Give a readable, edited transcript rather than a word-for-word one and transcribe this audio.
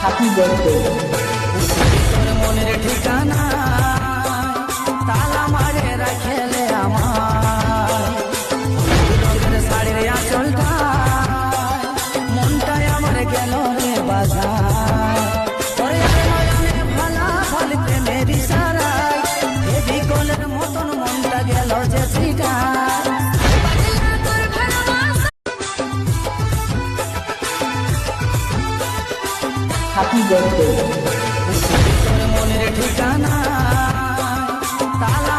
Happy birthday. তোর মনের ঠিকানা তালা মারে রাখেলে আমার রঙের শাড়ির আঁচলটা মনটাই আমার গেল রে বাজার তোর নয়নে ভালা ফল প্রেমের ইশারায় দেবী কোলের মতন মনটা গেল যে ছিটা হ্যাপি বার্থডে। তোর মনের ঠিকানা তালা